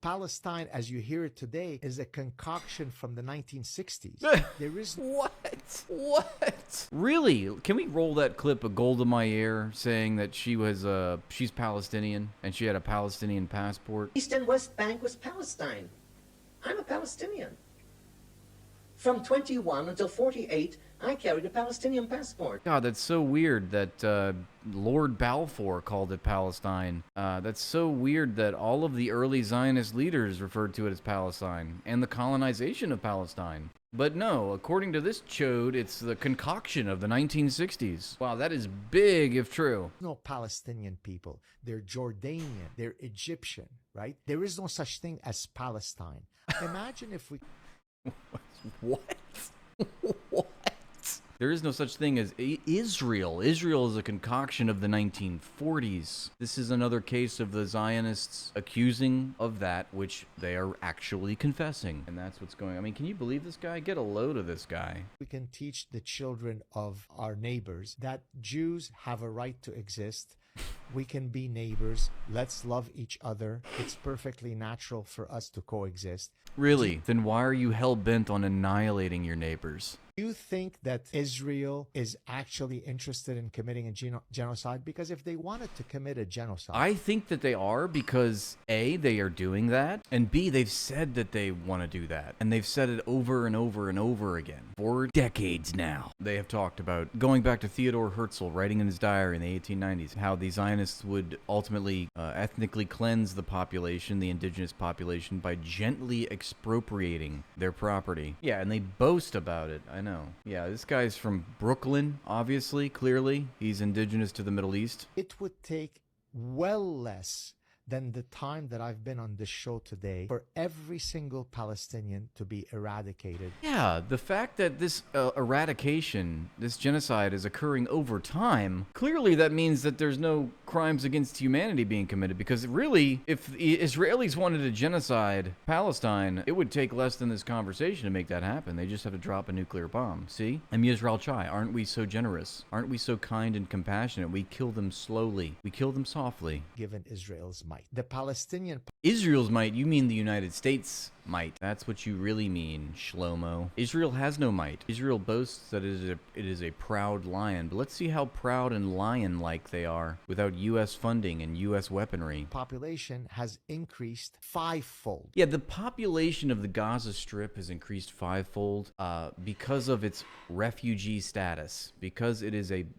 Palestine, as you hear it today, is a concoction from the 1960s. There is What? What? Really? Can we roll that clip of Golda Meir saying that she's Palestinian and she had a Palestinian passport? East and West Bank was Palestine. I'm a Palestinian. From 21 until 48, I carried a Palestinian passport. God, that's so weird that Lord Balfour called it Palestine. That's so weird that all of the early Zionist leaders referred to it as Palestine and the colonization of Palestine. But no, according to this chode, it's the concoction of the 1960s. Wow, that is big if true. no Palestinian people. They're Jordanian, they're Egyptian, right? There is no such thing as Palestine. Imagine if we... What? What? There is no such thing as Israel. Israel is a concoction of the 1940s. This is another case of the Zionists accusing of that which they are actually confessing. And that's what's going on. I mean, can you believe this guy? Get a load of this guy. We can teach the children of our neighbors that Jews have a right to exist. We can be neighbors. Let's love each other. It's perfectly natural for us to coexist. Really? Then why are you hell-bent on annihilating your neighbors? Do you think that Israel is actually interested in committing a genocide? Because if they wanted to commit a genocide... I think that they are because, A, they are doing that, and B, they've said that they want to do that. And they've said it over and over and over again for decades now. They have talked about, going back to Theodore Herzl writing in his diary in the 1890s, how the Zionists would ultimately ethnically cleanse the population, the indigenous population, by gently expropriating their property. Yeah, and they boast about it. I know. Yeah, this guy's from Brooklyn, obviously, clearly. He's indigenous to the Middle East. It would take well less than the time that I've been on this show today for every single Palestinian to be eradicated. Yeah, the fact that this eradication, this genocide is occurring over time, clearly that means that there's no crimes against humanity being committed, because really, if the Israelis wanted to genocide Palestine, it would take less than this conversation to make that happen. They just have to drop a nuclear bomb. See? I'm Yisrael Chai. Aren't we so generous? Aren't we so kind and compassionate? We kill them slowly. We kill them softly. Given Israel's might. The Palestinian... Israel's might? You mean the United States might. That's what you really mean, Shlomo. Israel has no might. Israel boasts that it is a proud lion, but let's see how proud and lion-like they are without U.S. funding and U.S. weaponry. population has increased fivefold. Yeah, the population of the Gaza Strip has increased fivefold because of its refugee status, because it is an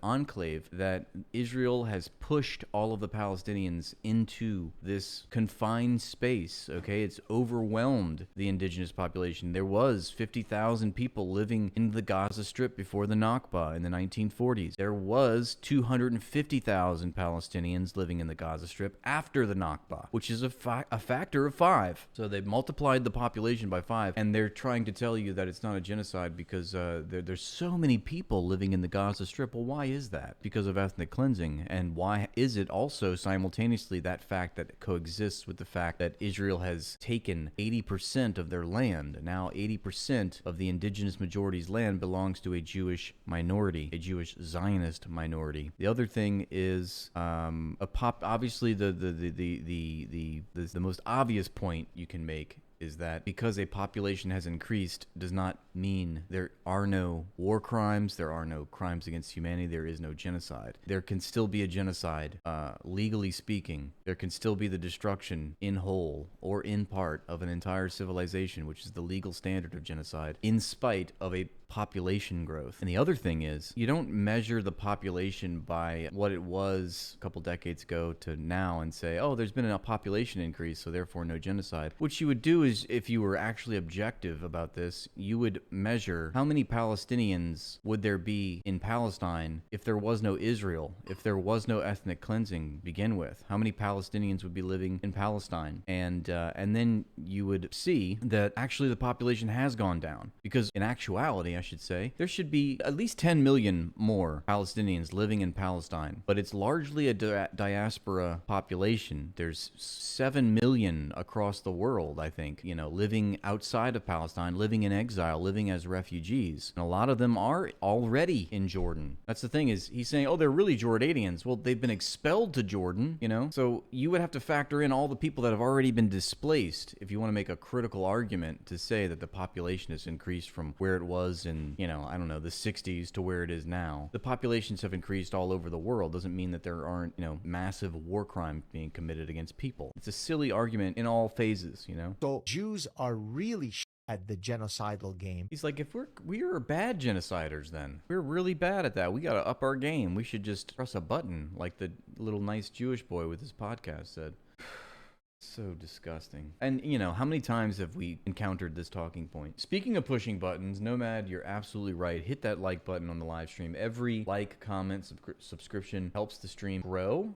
enclave that Israel has pushed all of the Palestinians into this confined space. Okay, it's overwhelmed the indigenous population. There was 50,000 people living in the Gaza Strip before the Nakba in the 1940s. There was 250,000 Palestinians living in the Gaza Strip after the Nakba, which is a factor of 5. So they've multiplied the population by 5, and they're trying to tell you that it's not a genocide because there's so many people living in the Gaza Strip. Well, why is that? Because of ethnic cleansing. And why is it also simultaneously that fact that coexists with the fact that Israel has taken 80% of their land? Now 80% of the indigenous majority's land belongs to a Jewish minority, a Jewish Zionist minority. The other thing is obviously the most obvious point you can make is that because a population has increased does not mean there are no war crimes, there are no crimes against humanity, there is no genocide. There can still be a genocide, legally speaking. There can still be the destruction in whole or in part of an entire civilization, which is the legal standard of genocide, in spite of a population growth. And the other thing is, you don't measure the population by what it was a couple decades ago to now and say, oh, there's been a population increase, so therefore no genocide. What you would do is, if you were actually objective about this, you would measure how many Palestinians would there be in Palestine if there was no Israel, if there was no ethnic cleansing to begin with. How many Palestinians would be living in Palestine? And then you would see that actually the population has gone down, because in actuality, I should say, there should be at least 10 million more Palestinians living in Palestine, but it's largely a diaspora population. There's 7 million across the world, I think, you know, living outside of Palestine, living in exile, living as refugees. And a lot of them are already in Jordan. That's the thing, is he's saying, oh, they're really Jordanians. Well, they've been expelled to Jordan, you know? So you would have to factor in all the people that have already been displaced if you want to make a critical argument to say that the population has increased from where it was in, you know, I don't know, the 60s to where it is now. The populations have increased all over the world. Doesn't mean that there aren't, you know, massive war crimes being committed against people. It's a silly argument in all phases, you know? So Jews are really at the genocidal game. He's like, if we're bad genociders, then we're really bad at that. We got to up our game. We should just press a button, like the little nice Jewish boy with his podcast said. So disgusting. And, you know, how many times have we encountered this talking point? Speaking of pushing buttons, Nomad, you're absolutely right. Hit that like button on the live stream. Every like, comment, subscription helps the stream grow.